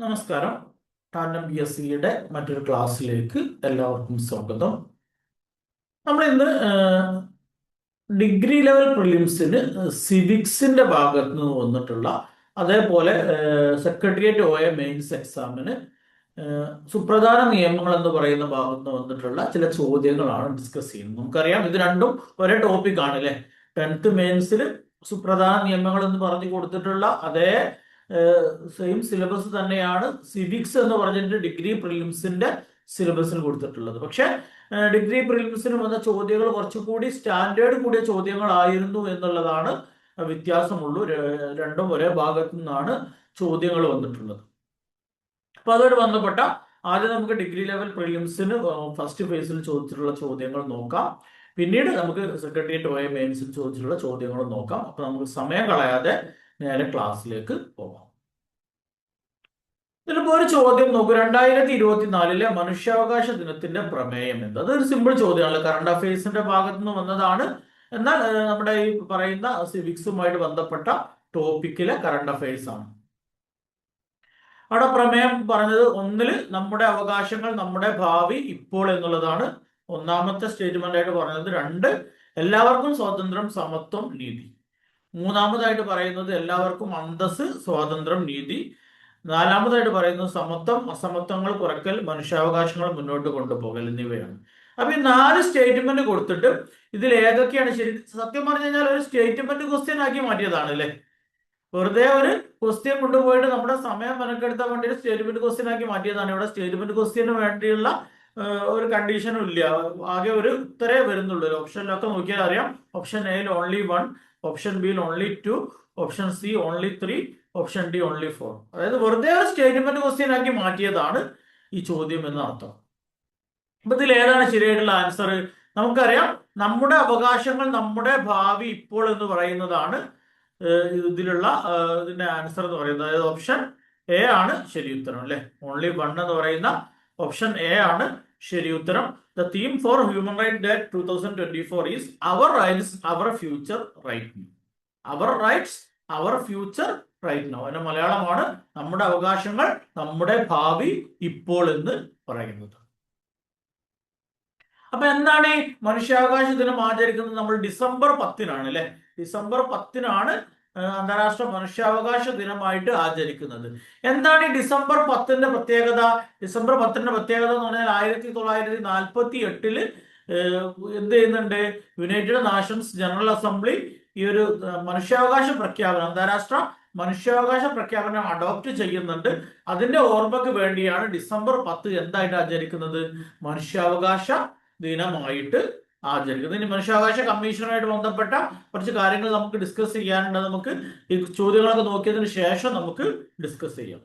നമസ്കാരം. Tandem P S സിയുടെ മറ്റൊരു ക്ലാസ്സിലേക്ക് എല്ലാവർക്കും സ്വാഗതം. നമ്മൾ ഇന്ന് ഡിഗ്രി ലെവൽ പ്രിലിംസിന് സിവിക്സിന്റെ ഭാഗത്ത് നിന്ന് വന്നിട്ടുള്ള അതേപോലെ സെക്രട്ടേറിയറ്റ് OA മെയിൻസ് എക്സാമിന് സുപ്രധാന നിയമങ്ങൾ എന്ന് പറയുന്ന ഭാഗത്ത് നിന്ന് വന്നിട്ടുള്ള ചില ചോദ്യങ്ങളാണ് ഡിസ്കസ് ചെയ്യുന്നത്. നമുക്കറിയാം ഇത് രണ്ടും ഒരേ ടോപ്പിക് ആണ് അല്ലെ. 10th മെയിൻസിൽ സുപ്രധാന നിയമങ്ങൾ എന്ന് പറഞ്ഞു കൊടുത്തിട്ടുള്ള അതേ സെയിം സിലബസ് തന്നെയാണ് സിവിക്സ് എന്ന് പറഞ്ഞിട്ട് ഡിഗ്രി പ്രിലിംസിന്റെ സിലബസിൽ കൊടുത്തിട്ടുള്ളത്. പക്ഷെ ഡിഗ്രി പ്രിലിംസിന് വന്ന ചോദ്യങ്ങൾ കുറച്ചുകൂടി സ്റ്റാൻഡേർഡ് കൂടിയ ചോദ്യങ്ങളായിരുന്നു എന്നുള്ളതാണ് വ്യത്യാസമുള്ളൂ. രണ്ടും ഒരേ ഭാഗത്തു നിന്നാണ് ചോദ്യങ്ങൾ വന്നിട്ടുള്ളത്. അപ്പൊ അതോട് ബന്ധപ്പെട്ട ആദ്യം നമുക്ക് ഡിഗ്രി ലെവൽ പ്രിലിംസിന് ഫസ്റ്റ് ഫേസിൽ ചോദിച്ചിട്ടുള്ള ചോദ്യങ്ങൾ നോക്കാം. പിന്നീട് നമുക്ക് സെക്രട്ടേറിയറ്റ് OA മെയിൻസിൽ ചോദിച്ചിട്ടുള്ള ചോദ്യങ്ങൾ നോക്കാം. അപ്പൊ നമുക്ക് സമയം കളയാതെ നേരെ ക്ലാസ്സിലേക്ക് പോകാം. ഇതിലിപ്പോ ഒരു ചോദ്യം നോക്കൂ. 2024 മനുഷ്യാവകാശ ദിനത്തിന്റെ പ്രമേയം എന്ത്? അതൊരു സിമ്പിൾ ചോദ്യമാണ്. കറണ്ട് അഫയേഴ്സിന്റെ ഭാഗത്തു നിന്ന് വന്നതാണ്. എന്നാൽ നമ്മുടെ ഈ പറയുന്ന സിവിക്സുമായിട്ട് ബന്ധപ്പെട്ട ടോപ്പിക്കിലെ കറണ്ട് അഫയേഴ്സ് ആണ്. അവിടെ പ്രമേയം പറഞ്ഞത് ഒന്നില് നമ്മുടെ അവകാശങ്ങൾ നമ്മുടെ ഭാവി ഇപ്പോൾ എന്നുള്ളതാണ് ഒന്നാമത്തെ സ്റ്റേറ്റ്മെന്റ് ആയിട്ട് പറഞ്ഞത്. 2 എല്ലാവർക്കും സ്വാതന്ത്ര്യം സമത്വം നീതി. മൂന്നാമതായിട്ട് പറയുന്നത് എല്ലാവർക്കും അന്തസ് സ്വാതന്ത്ര്യം നീതി. നാലാമതായിട്ട് പറയുന്നത് സമത്വം അസമത്വങ്ങൾ കുറയ്ക്കൽ മനുഷ്യാവകാശങ്ങൾ മുന്നോട്ട് കൊണ്ടുപോകൽ എന്നിവയാണ്. അപ്പൊ ഈ 4 സ്റ്റേറ്റ്മെന്റ് കൊടുത്തിട്ട് ഇതിൽ ഏതൊക്കെയാണ് ശരി? സത്യം പറഞ്ഞു കഴിഞ്ഞാൽ ഒരു സ്റ്റേറ്റ്മെന്റ് ക്വസ്റ്റ്യൻ ആക്കി മാറ്റിയതാണ് അല്ലെ. വെറുതെ ഒരു ക്വസ്റ്റ്യൻ കൊണ്ടുപോയിട്ട് നമ്മുടെ സമയം മെനക്കെടുത്താൻ വേണ്ടി ഒരു സ്റ്റേറ്റ്മെന്റ് ക്വസ്റ്റ്യൻ ആക്കി മാറ്റിയതാണ്. ഇവിടെ സ്റ്റേറ്റ്മെന്റ് ക്വസ്റ്റ്യന് വേണ്ടിയുള്ള ഒരു കണ്ടീഷനും ഇല്ല. ആകെ ഒരു ഉത്തരേ വരുന്നുള്ളൂ. ഓപ്ഷനിലൊക്കെ നോക്കിയാൽ അറിയാം. ഓപ്ഷൻ എയിൽ ഓൺലി 1, ഓപ്ഷൻ ബിയിൽ only 2, option C only 3, option D only 4. അതായത് വെറുതെ ഒരു സ്റ്റേറ്റ്മെന്റ് ക്വസ്റ്റ്യൻ ആക്കി മാറ്റിയതാണ് ഈ ചോദ്യം എന്ന് അർത്ഥം. അപ്പൊ ഇതിൽ ഏതാണ് ശരിയായിട്ടുള്ള ആൻസർ? നമുക്കറിയാം നമ്മുടെ അവകാശങ്ങൾ നമ്മുടെ ഭാവി ഇപ്പോൾ എന്ന് പറയുന്നതാണ് ഇതിലുള്ള ഇതിന്റെ ആൻസർ എന്ന് പറയുന്നത്. അതായത് ഓപ്ഷൻ എ ആണ് ശരി ഉത്തരം അല്ലെ. ഓൺലി 1 എന്ന് പറയുന്ന ഓപ്ഷൻ എ ആണ് ശരി ഉത്തരം. The theme for human right day 2024 is our rights our future right now. Our rights our future right now. അതിന്റെ മലയാളമാണ് നമ്മുടെ അവകാശങ്ങൾ നമ്മുടെ ഭാവി ഇപ്പോൾ എന്ന് പറയുന്നത്. അപ്പൊ എന്താണ് ഈ മനുഷ്യാവകാശ ദിനം ആചരിക്കുന്നത്? നമ്മൾ ഡിസംബർ 10-നാണ് അല്ലെ. ഡിസംബർ 10-നാണ് അന്താരാഷ്ട്ര മനുഷ്യാവകാശ ദിനമായിട്ട് ആചരിക്കുന്നത്. എന്താണ് ഈ ഡിസംബർ 10-ന്റെ പ്രത്യേകത? ഡിസംബർ 10-ന്റെ പ്രത്യേകത എന്ന് പറഞ്ഞാൽ 1948 എന്ത് ചെയ്യുന്നുണ്ട്? യുണൈറ്റഡ് നാഷൻസ് ജനറൽ അസംബ്ലി ഈ ഒരു മനുഷ്യാവകാശ പ്രഖ്യാപനം, അന്താരാഷ്ട്ര മനുഷ്യാവകാശ പ്രഖ്യാപനം അഡോപ്റ്റ് ചെയ്യുന്നുണ്ട്. അതിന്റെ ഓർമ്മയ്ക്ക് വേണ്ടിയാണ് ഡിസംബർ 10 എന്തായിട്ട് ആചരിക്കുന്നത്? മനുഷ്യാവകാശ ദിനമായിട്ട് ആചരിക്കുന്നത്. ഇനി മനുഷ്യാവകാശ കമ്മീഷനുമായിട്ട് ബന്ധപ്പെട്ട കുറച്ച് കാര്യങ്ങൾ നമുക്ക് ഡിസ്കസ് ചെയ്യാനുണ്ട്. നമുക്ക് ഈ ചോദ്യങ്ങളൊക്കെ നോക്കിയതിന് ശേഷം നമുക്ക് ഡിസ്കസ് ചെയ്യാം.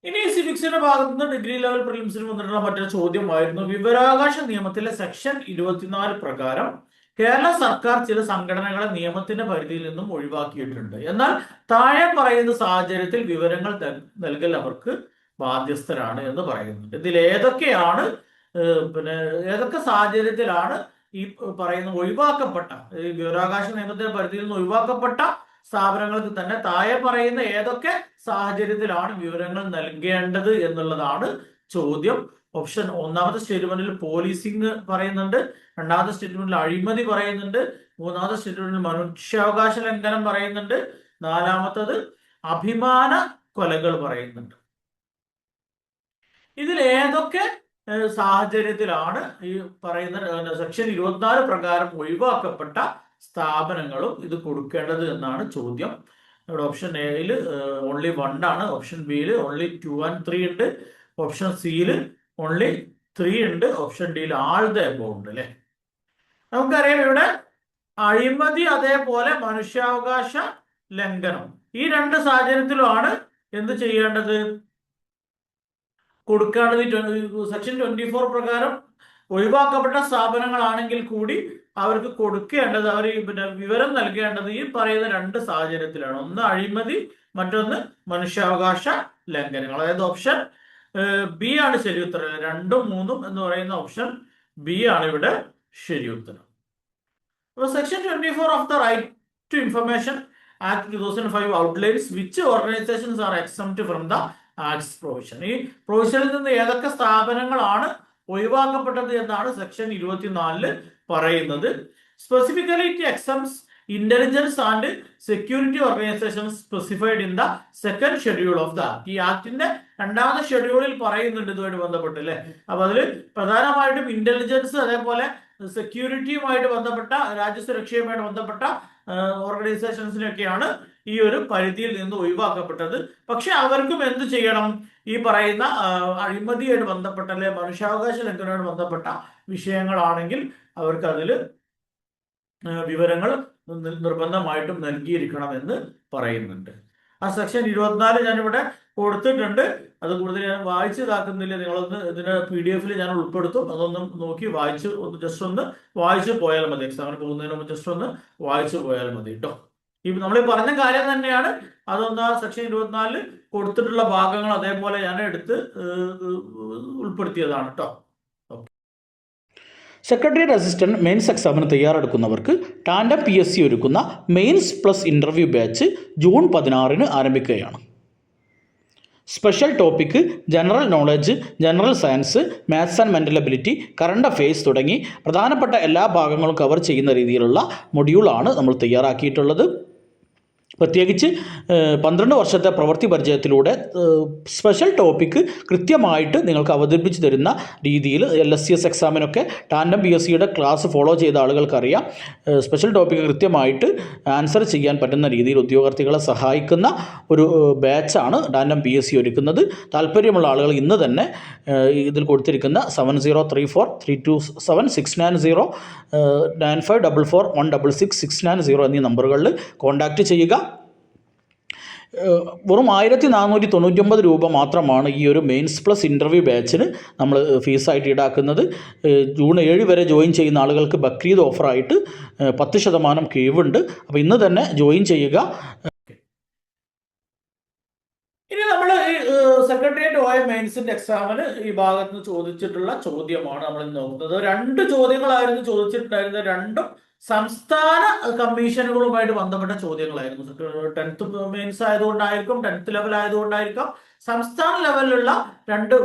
ഇനി സിവിക്സിന്റെ ഭാഗത്ത് നിന്ന് ഡിഗ്രി ലെവൽ പ്രിലിംസിന് വന്നിട്ടുള്ള മറ്റൊരു ചോദ്യമായിരുന്നു. വിവരാവകാശ നിയമത്തിലെ സെക്ഷൻ 24 പ്രകാരം കേരള സർക്കാർ ചില സംഘടനകളെ നിയമത്തിന്റെ പരിധിയിൽ നിന്നും ഒഴിവാക്കിയിട്ടുണ്ട്. എന്നാൽ താഴെ പറയുന്ന സാഹചര്യത്തിൽ വിവരങ്ങൾ നൽകൽ അവർക്ക് ബാധ്യസ്ഥരാണ് എന്ന് പറയുന്നുണ്ട്. ഇതിൽ ഏതൊക്കെയാണ് ഏതൊക്കെ സാഹചര്യത്തിലാണ് ഈ പറയുന്ന ഒഴിവാക്കപ്പെട്ട ഈ വിവരാവകാശ നിയമത്തിന്റെ പരിധിയിൽ നിന്ന് ഒഴിവാക്കപ്പെട്ട സ്ഥാപനങ്ങൾക്ക് തന്നെ താഴെ പറയുന്ന ഏതൊക്കെ സാഹചര്യത്തിലാണ് വിവരങ്ങൾ നൽകേണ്ടത് എന്നുള്ളതാണ് ചോദ്യം. ഓപ്ഷൻ ഒന്നാമത്തെ സ്റ്റേറ്റ്മെന്റിൽ പോലീസിങ് പറയുന്നുണ്ട്, രണ്ടാമത്തെ സ്റ്റേറ്റ്മെന്റിൽ അഴിമതി പറയുന്നുണ്ട്, മൂന്നാമത്തെ സ്റ്റേറ്റ്മെന്റിൽ മനുഷ്യാവകാശ ലംഘനം പറയുന്നുണ്ട്, നാലാമത്തത് അഭിമാന കൊലകൾ പറയുന്നുണ്ട്. ഇതിൽ ഏതൊക്കെ സാഹചര്യത്തിലാണ് ഈ പറയുന്ന സെക്ഷൻ 24 പ്രകാരം ഒഴിവാക്കപ്പെട്ട സ്ഥാപനങ്ങളും ഇത് കൊടുക്കേണ്ടത് എന്നാണ് ചോദ്യം. ഇവിടെ ഓപ്ഷൻ എയിൽ ഓൺലി 1 ആണ്, ഓപ്ഷൻ ബിയിൽ ഓൺലി 2 and 3 ഉണ്ട്, ഓപ്ഷൻ സിയിൽ ഓൺലി 3 ഉണ്ട്, ഓപ്ഷൻ ഡിയിൽ ആൾ ദ എബോവ് ഉണ്ട് അല്ലെ. നമുക്കറിയാം ഇവിടെ അഴിമതി അതേപോലെ മനുഷ്യാവകാശ ലംഘനം ഈ 2 സാഹചര്യത്തിലുമാണ് എന്ത് ചെയ്യേണ്ടത്? കൊടുക്കേണ്ടത്. സെക്ഷൻ 24 പ്രകാരം ഒഴിവാക്കപ്പെട്ട സ്ഥാപനങ്ങളാണെങ്കിൽ കൂടി അവർക്ക് കൊടുക്കേണ്ടത്, അവർ വിവരം നൽകേണ്ടത് ഈ പറയുന്ന 2 സാഹചര്യത്തിലാണ്. ഒന്ന് അഴിമതി, മറ്റൊന്ന് മനുഷ്യാവകാശ ലംഘനങ്ങൾ. അതായത് ഓപ്ഷൻ ബി ആണ് ശരി ഉത്തരം. 2ഉം 3ഉം എന്ന് പറയുന്ന ഓപ്ഷൻ ബി ആണ് ഇവിടെ ശരി ഉത്തരം. അപ്പൊ section 24 of the right to information act 2005 outlines which organisations are exempt from the act's provision. ഈ പ്രൊവിഷനിൽ നിന്ന് ഏതൊക്കെ സ്ഥാപനങ്ങളാണ് ഒഴിവാക്കപ്പെട്ടത് എന്നാണ് സെക്ഷൻ 24 പറയുന്നത്. Specifically it exempts intelligence and security organisations specified in the second schedule of the act. ഈ ആക്ടിന്റെ രണ്ടാമത്തെ ഷെഡ്യൂളിൽ പറയുന്നുണ്ട് ഇതുമായിട്ട് ബന്ധപ്പെട്ട് അല്ലെ. അപ്പൊ അതിൽ പ്രധാനമായിട്ടും ഇന്റലിജൻസ് അതേപോലെ സെക്യൂരിറ്റിയുമായിട്ട് ബന്ധപ്പെട്ട രാജ്യസുരക്ഷയുമായിട്ട് ബന്ധപ്പെട്ട ഓർഗനൈസേഷൻസിനൊക്കെയാണ് ഈ ഒരു പരിധിയിൽ നിന്ന് ഒഴിവാക്കപ്പെട്ടത്. പക്ഷെ അവർക്കും എന്ത് ചെയ്യണം? ഈ പറയുന്ന അഴിമതിയായിട്ട് ബന്ധപ്പെട്ട അല്ലെ മനുഷ്യാവകാശ ലംഘനവുമായിട്ട് ബന്ധപ്പെട്ട വിഷയങ്ങളാണെങ്കിൽ അവർക്ക് അതിൽ വിവരങ്ങൾ നിർബന്ധമായിട്ടും നൽകിയിരിക്കണം എന്ന് പറയുന്നുണ്ട്. ആ സെക്ഷൻ 24 ഞാനിവിടെ കൊടുത്തിട്ടുണ്ട്. അത് കൂടുതൽ ഞാൻ വായിച്ച് ഇതാക്കുന്നില്ല. നിങ്ങളൊന്ന് ഇതിന് PDF ഞാൻ ഉൾപ്പെടുത്തും. അതൊന്നും നോക്കി വായിച്ച് ജസ്റ്റ് ഒന്ന് വായിച്ചു പോയാൽ മതി. എക്സാമിന് പോകുന്നതിന് മുമ്പ് ജസ്റ്റ് ഒന്ന് വായിച്ചു പോയാൽ മതി കേട്ടോ. ഈ നമ്മൾ പറഞ്ഞ കാര്യം തന്നെയാണ്. അതൊന്ന് ആ സെക്ഷൻ 24 കൊടുത്തിട്ടുള്ള ഭാഗങ്ങൾ അതേപോലെ ഞാൻ എടുത്ത് ഉൾപ്പെടുത്തിയതാണ് കേട്ടോ. സെക്രട്ടേറിയറ്റ് അസിസ്റ്റന്റ് മെയിൻസ് എക്സാമിന് തയ്യാറെടുക്കുന്നവർക്ക് ടാൻഡം PSC ഒരുക്കുന്ന mains plus interview batch June 16 ആരംഭിക്കുകയാണ്. Special topic general knowledge, general science, maths and mental ability, current affairs തുടങ്ങി പ്രധാനപ്പെട്ട എല്ലാ ഭാഗങ്ങളും കവർ ചെയ്യുന്ന രീതിയിലുള്ള മൊഡ്യൂളാണ് നമ്മൾ തയ്യാറാക്കിയിട്ടുള്ളത്. പ്രത്യേകിച്ച് 12 വർഷത്തെ പ്രവൃത്തി പരിചയത്തിലൂടെ സ്പെഷ്യൽ ടോപ്പിക്ക് കൃത്യമായിട്ട് നിങ്ങൾക്ക് അവതരിപ്പിച്ച് തരുന്ന രീതിയിൽ LSCS എക്സാമിനൊക്കെ ടാൻഡം PSCയുടെ ക്ലാസ് ഫോളോ ചെയ്ത ആളുകൾക്കറിയാം. സ്പെഷ്യൽ ടോപ്പിക്ക് കൃത്യമായിട്ട് ആൻസർ ചെയ്യാൻ പറ്റുന്ന രീതിയിൽ ഉദ്യോഗാർത്ഥികളെ സഹായിക്കുന്ന ഒരു ബാച്ചാണ് ടാൻഡം PSC ഒരുക്കുന്നത്. താല്പര്യമുള്ള ആളുകൾ ഇന്ന് തന്നെ ഇതിൽ കൊടുത്തിരിക്കുന്ന 7034327690 9544166690 എന്നീ നമ്പറുകളിൽ കോൺടാക്റ്റ് ചെയ്യുക. വെറും 1499 രൂപ മാത്രമാണ് ഈ ഒരു മെയിൻസ് പ്ലസ് ഇൻ്റർവ്യൂ ബാച്ചിന് നമ്മൾ ഫീസായിട്ട് ഈടാക്കുന്നത്. ജൂൺ 7 വരെ ജോയിൻ ചെയ്യുന്ന ആളുകൾക്ക് ബക്രീദ് ഓഫറായിട്ട് 10% കിഴിവുണ്ട്. അപ്പോൾ ഇന്ന് തന്നെ ജോയിൻ ചെയ്യുക. ഇനി നമ്മൾ ഈ സെക്രട്ടേറിയറ്റ് മെയിൻസിന്റെ എക്സാമിന് ഈ ഭാഗത്ത് നിന്ന് ചോദിച്ചിട്ടുള്ള ചോദ്യമാണ് നമ്മൾ നോക്കുന്നത്. 2 ചോദ്യങ്ങളായിരുന്നു ചോദിച്ചിട്ടുണ്ടായിരുന്നത്. രണ്ടും സംസ്ഥാന കമ്മീഷനുകളുമായിട്ട് ബന്ധപ്പെട്ട ചോദ്യങ്ങളായിരുന്നു. 10th മെയിൻസ് ആയതുകൊണ്ടായിരിക്കും, 10th ലെവൽ ആയതുകൊണ്ടായിരിക്കാം, സംസ്ഥാന ലെവലിലുള്ള 2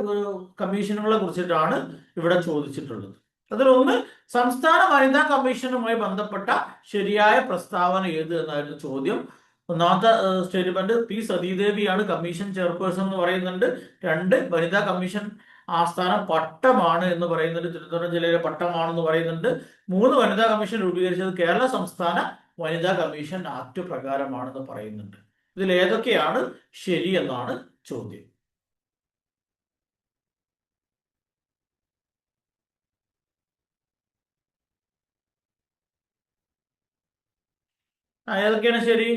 കമ്മീഷനുകളെ കുറിച്ചിട്ടാണ് ഇവിടെ ചോദിച്ചിട്ടുള്ളത്. അതിലൊന്ന് സംസ്ഥാന വനിതാ കമ്മീഷനുമായി ബന്ധപ്പെട്ട ശരിയായ പ്രസ്താവന ഏത് എന്നായിരുന്നു ചോദ്യം. ഒന്നാമത്തെ സ്റ്റേറ്റ്മെന്റ് P സതീദേവിയാണ് കമ്മീഷൻ ചെയർപേഴ്സൺ എന്ന് പറയുന്നുണ്ട്. 2 വനിതാ കമ്മീഷൻ ആസ്ഥാനം പട്ടമാണ് എന്ന് പറയുന്നുണ്ട്, തിരുവനന്തപുരം ജില്ലയിലെ പട്ടമാണെന്ന് പറയുന്നുണ്ട്. 3 വനിതാ കമ്മീഷൻ രൂപീകരിച്ചത് കേരള സംസ്ഥാന വനിതാ കമ്മീഷൻ ആക്ട് പ്രകാരമാണെന്ന് പറയുന്നുണ്ട്. ഇതിൽ ഏതൊക്കെയാണ് ശരി എന്നാണ് ചോദ്യം. ഏതൊക്കെയാണ് ശരി?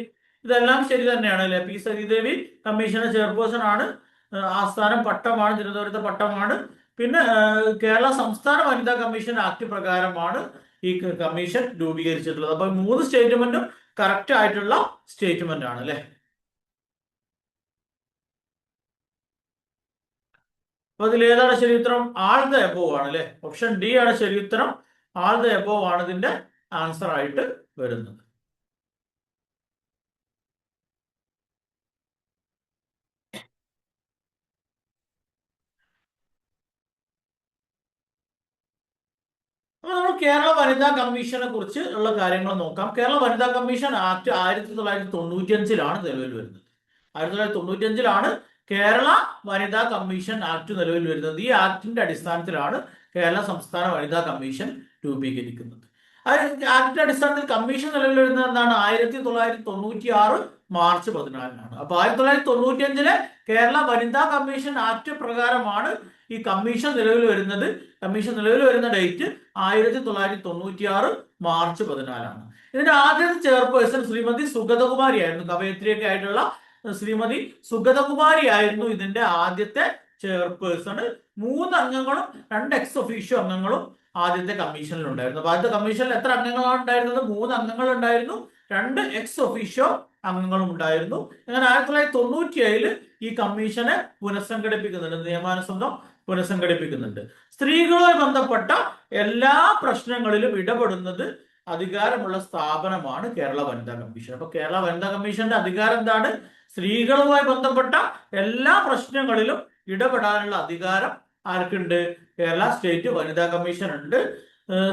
ഇതെല്ലാം ശരി തന്നെയാണ് അല്ലെ. P സതീദേവി കമ്മീഷന്റെ ചെയർപേഴ്സൺ ആണ്, ആസ്ഥാനം പട്ടമാണ്, തിരുവനന്തപുരത്തെ പട്ടമാണ്. പിന്നെ കേരള സംസ്ഥാന വനിതാ കമ്മീഷൻ ആക്ട് പ്രകാരമാണ് ഈ കമ്മീഷൻ രൂപീകരിച്ചിട്ടുള്ളത്. അപ്പൊ 3 സ്റ്റേറ്റ്മെന്റും കറക്റ്റ് ആയിട്ടുള്ള സ്റ്റേറ്റ്മെന്റ് ആണ് അല്ലെ. അപ്പൊ ഇതിൽ ഏതാണ് ശരി ഉത്തരം? ആൾ ദ എബോവ് ആണ് അല്ലെ. ഓപ്ഷൻ D ആണ് ശരി ഉത്തരം. ആൾ ദ എബോവ് ആണ് ഇതിന്റെ ആൻസർ ആയിട്ട് വരുന്നത്. അപ്പൊ നമ്മൾ കേരള വനിതാ കമ്മീഷനെ കുറിച്ച് ഉള്ള കാര്യങ്ങൾ നോക്കാം. കേരള വനിതാ കമ്മീഷൻ ആക്ട് 1995 നിലവിൽ വരുന്നത്. 1995 കേരള വനിതാ കമ്മീഷൻ ആക്ട് നിലവിൽ വരുന്നത്. ഈ ആക്ടിന്റെ അടിസ്ഥാനത്തിലാണ് കേരള സംസ്ഥാന വനിതാ കമ്മീഷൻ രൂപീകരിക്കുന്നത്. ആക്ടിന്റെ അടിസ്ഥാനത്തിൽ കമ്മീഷൻ നിലവിൽ വരുന്നത് എന്താണ്? 1996 മാർച്ച് 14 അപ്പൊ 1995 കേരള വനിതാ കമ്മീഷൻ ആക്ട് പ്രകാരമാണ് ഈ കമ്മീഷൻ നിലവിൽ വരുന്നത്. കമ്മീഷൻ നിലവിൽ വരുന്ന ഡേറ്റ് 1996 മാർച്ച് 14 ഇതിന്റെ ആദ്യത്തെ ചെയർപേഴ്സൺ ശ്രീമതി സുഗതകുമാരി ആയിരുന്നു. കവയത്രിയൊക്കെ ആയിട്ടുള്ള ശ്രീമതി സുഗതകുമാരി ആയിരുന്നു ഇതിന്റെ ആദ്യത്തെ ചെയർപേഴ്സൺ. 3 അംഗങ്ങളും 2 എക്സ് ഒഫീഷ്യോ അംഗങ്ങളും ആദ്യത്തെ കമ്മീഷനിൽ ഉണ്ടായിരുന്നു. അപ്പൊ ആദ്യത്തെ കമ്മീഷനിൽ എത്ര അംഗങ്ങളാണ് ഉണ്ടായിരുന്നത്? 3 അംഗങ്ങൾ ഉണ്ടായിരുന്നു, 2 എക്സ് ഒഫീഷ്യോ അംഗങ്ങളും ഉണ്ടായിരുന്നു. അങ്ങനെ 1997 ഈ കമ്മീഷനെ പുനഃസംഘടിപ്പിക്കുന്നുണ്ട്, നിയമാനുസൃതം പുനഃസംഘടിപ്പിക്കുന്നുണ്ട്. സ്ത്രീകളുമായി ബന്ധപ്പെട്ട എല്ലാ പ്രശ്നങ്ങളിലും ഇടപെടുന്നത് അധികാരമുള്ള സ്ഥാപനമാണ് കേരള വനിതാ കമ്മീഷൻ. അപ്പൊ കേരള വനിതാ കമ്മീഷന്റെ അധികാരം എന്താണ്? സ്ത്രീകളുമായി ബന്ധപ്പെട്ട എല്ലാ പ്രശ്നങ്ങളിലും ഇടപെടാനുള്ള അധികാരം ആർക്കുണ്ട്? കേരള സ്റ്റേറ്റ് വനിതാ കമ്മീഷൻ ഉണ്ട്.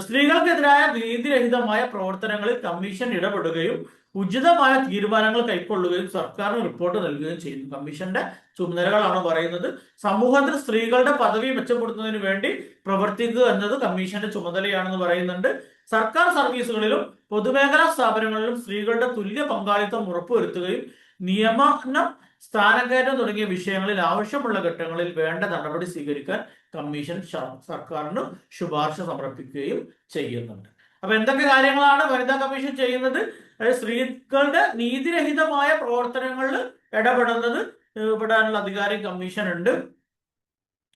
സ്ത്രീകൾക്കെതിരായ നീതിരഹിതമായ പ്രവർത്തനങ്ങളിൽ കമ്മീഷൻ ഇടപെടുകയും ഉചിതമായ തീരുമാനങ്ങൾ കൈക്കൊള്ളുകയും സർക്കാരിന് റിപ്പോർട്ട് നൽകുകയും ചെയ്യുന്നു. കമ്മീഷന്റെ ചുമതലകളാണ് പറയുന്നത്. സമൂഹത്തിൽ സ്ത്രീകളുടെ പദവി മെച്ചപ്പെടുത്തുന്നതിന് വേണ്ടി പ്രവർത്തിക്കുക എന്നത് കമ്മീഷന്റെ ചുമതലയാണെന്ന് പറയുന്നുണ്ട്. സർക്കാർ സർവീസുകളിലും പൊതുമേഖലാ സ്ഥാപനങ്ങളിലും സ്ത്രീകളുടെ തുല്യ പങ്കാളിത്തം ഉറപ്പുവരുത്തുകയും നിയമനം, സ്ഥാനക്കയറ്റം തുടങ്ങിയ വിഷയങ്ങളിൽ ആവശ്യമുള്ള ഘട്ടങ്ങളിൽ വേണ്ട നടപടി സ്വീകരിക്കാൻ കമ്മീഷൻ സർക്കാരിന് ശുപാർശ സമർപ്പിക്കുകയും ചെയ്യുന്നുണ്ട്. അപ്പൊ എന്തൊക്കെ കാര്യങ്ങളാണ് വനിതാ കമ്മീഷൻ ചെയ്യുന്നത്? സ്ത്രീകളുടെ നീതിരഹിതമായ പ്രവർത്തനങ്ങളിൽ ഇടപെടാനുള്ള അധികാരം കമ്മീഷൻ ഉണ്ട്.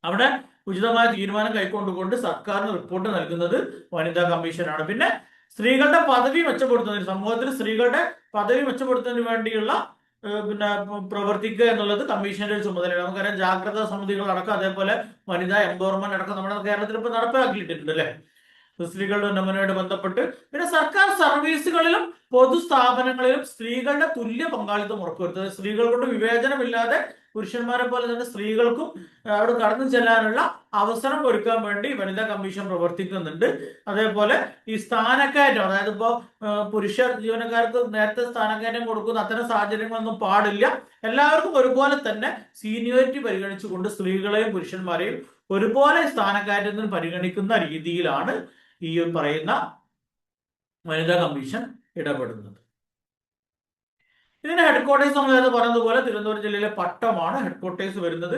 അവിടെ ഉചിതമായ തീരുമാനം കൈക്കൊണ്ടുകൊണ്ട് സർക്കാരിന് റിപ്പോർട്ട് നൽകുന്നത് വനിതാ കമ്മീഷനാണ്. പിന്നെ സ്ത്രീകളുടെ പദവി മെച്ചപ്പെടുത്തുന്നതിന്, സമൂഹത്തിൽ സ്ത്രീകളുടെ പദവി മെച്ചപ്പെടുത്തുന്നതിന് വേണ്ടിയുള്ള പ്രവർത്തിക്കുക എന്നുള്ളത് കമ്മീഷന്റെ ചുമതലയാണ്. നമുക്കറിയാം ജാഗ്രതാ സമിതികൾ അടക്കം, അതേപോലെ വനിതാ എംപവർമെന്റ് അടക്കം നമ്മുടെ കേരളത്തിൽ ഇപ്പൊ നടപ്പാക്കിയിട്ടുണ്ട് അല്ലെ, സ്ത്രീകളുടെ ഉന്നമനവുമായിട്ട് ബന്ധപ്പെട്ട്. പിന്നെ സർക്കാർ സർവീസുകളിലും പൊതുസ്ഥാപനങ്ങളിലും സ്ത്രീകളുടെ തുല്യ പങ്കാളിത്തം ഉറപ്പുവരുത്തുന്നത്. സ്ത്രീകൾ കൊണ്ട് വിവേചനമില്ലാതെ പുരുഷന്മാരെ പോലെ തന്നെ സ്ത്രീകൾക്കും അവിടെ കടന്നു ചെല്ലാനുള്ള അവസരം ഒരുക്കാൻ വേണ്ടി വനിതാ കമ്മീഷൻ പ്രവർത്തിക്കുന്നുണ്ട്. അതേപോലെ ഈ സ്ഥാനക്കയറ്റം, അതായത് ഇപ്പോൾ പുരുഷ ജീവനക്കാർക്ക് നേരത്തെ സ്ഥാനക്കയറ്റം കൊടുക്കുന്ന അത്തരം സാഹചര്യങ്ങളൊന്നും പാടില്ല. എല്ലാവർക്കും ഒരുപോലെ തന്നെ സീനിയോറിറ്റി പരിഗണിച്ചുകൊണ്ട് സ്ത്രീകളെയും പുരുഷന്മാരെയും ഒരുപോലെ സ്ഥാനക്കയറ്റത്തിന് പരിഗണിക്കുന്ന രീതിയിലാണ് ഈ പറയുന്ന വനിതാ കമ്മീഷൻ ഇടപെടുന്നത്. ഇതിന്റെ ഹെഡ്ക്വാർട്ടേഴ്സ് നമ്മൾ നേരത്തെ പറഞ്ഞതുപോലെ തിരുവനന്തപുരം ജില്ലയിലെ പട്ടമാണ് ഹെഡ്ക്വാർട്ടേഴ്സ് വരുന്നത്.